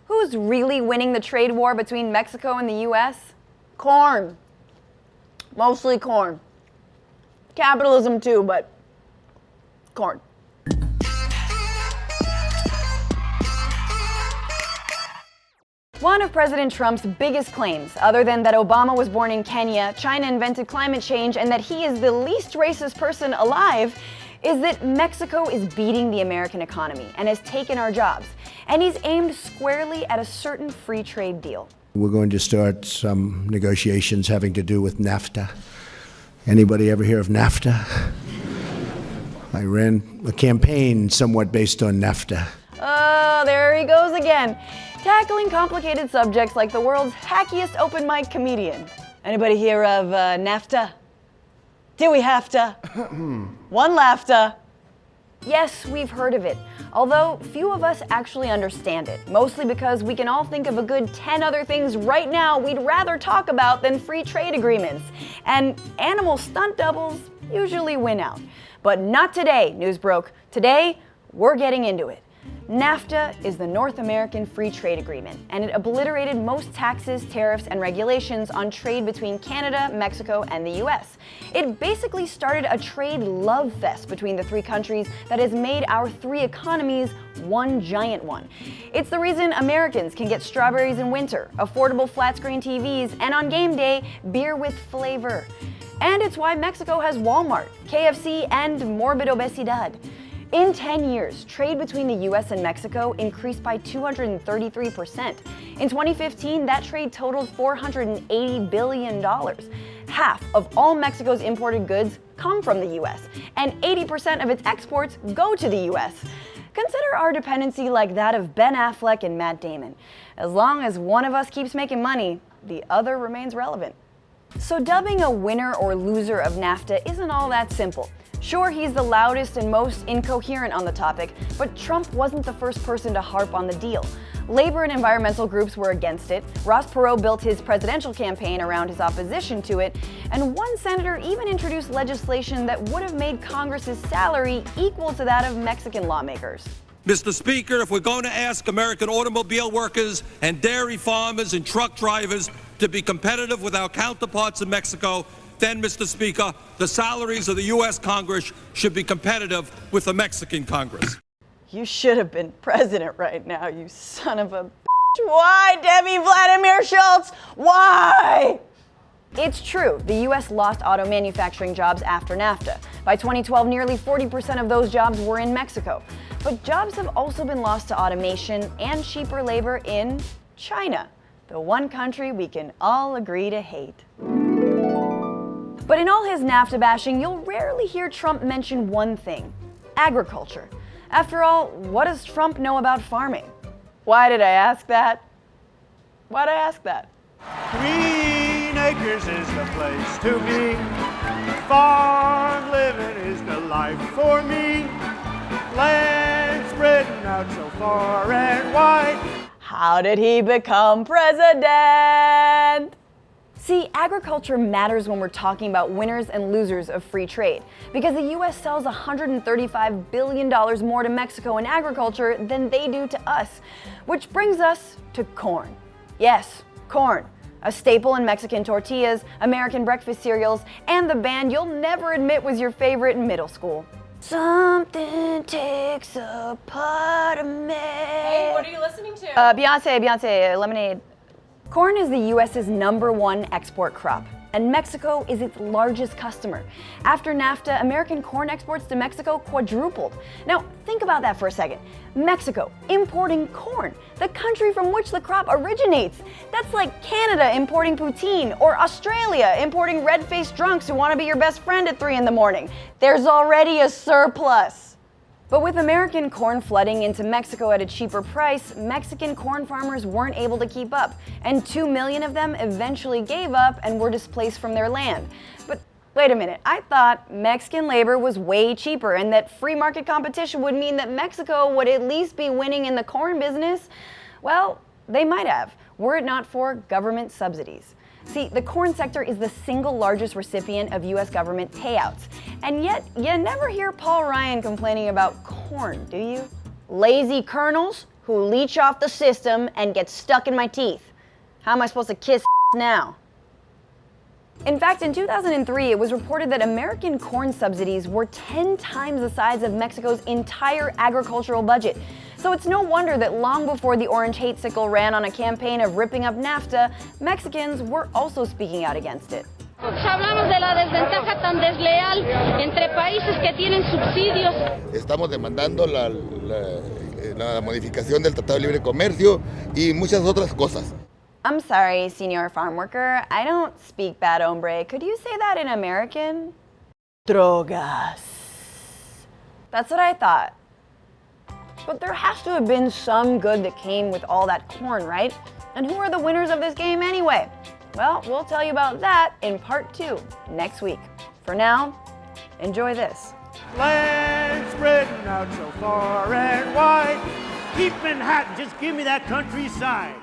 Who's really winning the trade war between Mexico and the U.S.? Corn. Mostly corn. Capitalism too, but corn. One of President Trump's biggest claims, other than that Obama was born in Kenya, China invented climate change, and that he is the least racist person alive, is that Mexico is beating the American economy and has taken our jobs. And he's aimed squarely at a certain free trade deal. We're going to start some negotiations having to do with NAFTA. Anybody ever hear of NAFTA? I ran a campaign somewhat based on NAFTA. Oh, there he goes again. Tackling complicated subjects like the world's hackiest open mic comedian. Anybody hear of NAFTA? Do we have to? One laughter. Yes, we've heard of it, although few of us actually understand it, mostly because we can all think of a good 10 other things right now we'd rather talk about than free trade agreements. And animal stunt doubles usually win out. But not today, Newsbroke. Today, we're getting into it. NAFTA is the North American Free Trade Agreement, and it obliterated most taxes, tariffs, and regulations on trade between Canada, Mexico, and the US. It basically started a trade love fest between the three countries that has made our three economies one giant one. It's the reason Americans can get strawberries in winter, affordable flat-screen TVs, and on game day, beer with flavor. And it's why Mexico has Walmart, KFC, and morbid obesidad. In 10 years, trade between the US and Mexico increased by 233%. In 2015, that trade totaled $480 billion. Half of all Mexico's imported goods come from the US, and 80% of its exports go to the US. Consider our dependency like that of Ben Affleck and Matt Damon. As long as one of us keeps making money, the other remains relevant. So dubbing a winner or loser of NAFTA isn't all that simple. Sure, he's the loudest and most incoherent on the topic, but Trump wasn't the first person to harp on the deal. Labor and environmental groups were against it, Ross Perot built his presidential campaign around his opposition to it, and one senator even introduced legislation that would have made Congress's salary equal to that of Mexican lawmakers. Mr. Speaker, if we're going to ask American automobile workers and dairy farmers and truck drivers to be competitive with our counterparts in Mexico, then, Mr. Speaker, the salaries of the U.S. Congress should be competitive with the Mexican Congress. You should have been president right now, you son of a bitch. Why, Debbie Vladimir Schultz? Why? It's true, the U.S. lost auto manufacturing jobs after NAFTA. By 2012, nearly 40% of those jobs were in Mexico. But jobs have also been lost to automation and cheaper labor in China, the one country we can all agree to hate. But in all his NAFTA bashing, you'll rarely hear Trump mention one thing: agriculture. After all, what does Trump know about farming? Why did I ask that? Why'd I ask that? Green Acres is the place to be. Farm living is the life for me. Land spreading out so far and wide. How did he become president? See, agriculture matters when we're talking about winners and losers of free trade, because the US sells $135 billion more to Mexico in agriculture than they do to us. Which brings us to corn. Yes, corn. A staple in Mexican tortillas, American breakfast cereals, and the band you'll never admit was your favorite in middle school. Something takes a part of me. Hey, what are you listening to? Beyonce, Lemonade. Corn is the US's #1 export crop, and Mexico is its largest customer. After NAFTA, American corn exports to Mexico quadrupled. Now, think about that for a second. Mexico importing corn, the country from which the crop originates. That's like Canada importing poutine, or Australia importing red-faced drunks who want to be your best friend at 3 in the morning. There's already a surplus. But with American corn flooding into Mexico at a cheaper price, Mexican corn farmers weren't able to keep up, and 2 million of them eventually gave up and were displaced from their land. But wait a minute, I thought Mexican labor was way cheaper and that free market competition would mean that Mexico would at least be winning in the corn business. Well, they might have, were it not for government subsidies. See, the corn sector is the single largest recipient of US government payouts. And yet, you never hear Paul Ryan complaining about corn, do you? Lazy colonels, who leech off the system and get stuck in my teeth. How am I supposed to kiss now? In fact, in 2003, it was reported that American corn subsidies were 10 times the size of Mexico's entire agricultural budget. So it's no wonder that long before the orange hate sickle ran on a campaign of ripping up NAFTA, Mexicans were also speaking out against it. Hablamos de la desventaja tan desleal entre países que tienen subsidios. Estamos demandando la modificación del Tratado de Libre Comercio y muchas otras cosas. I'm sorry, Senor Farm Worker. I don't speak bad, hombre. Could you say that in American? Drogas. That's what I thought. But there has to have been some good that came with all that corn, right? And who are the winners of this game anyway? Well, we'll tell you about that in part 2 next week. For now, enjoy this. Land spreading out so far and wide. Keep Manhattan, just give me that countryside.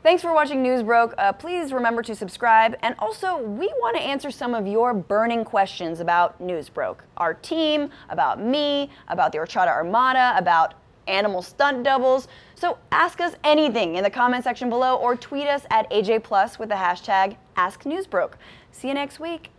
Thanks for watching Newsbroke. Please remember to subscribe. And also, we want to answer some of your burning questions about Newsbroke. Our team, about me, about the Horchata Armada, about animal stunt doubles. So ask us anything in the comment section below or tweet us at AJ Plus with the hashtag AskNewsbroke. See you next week.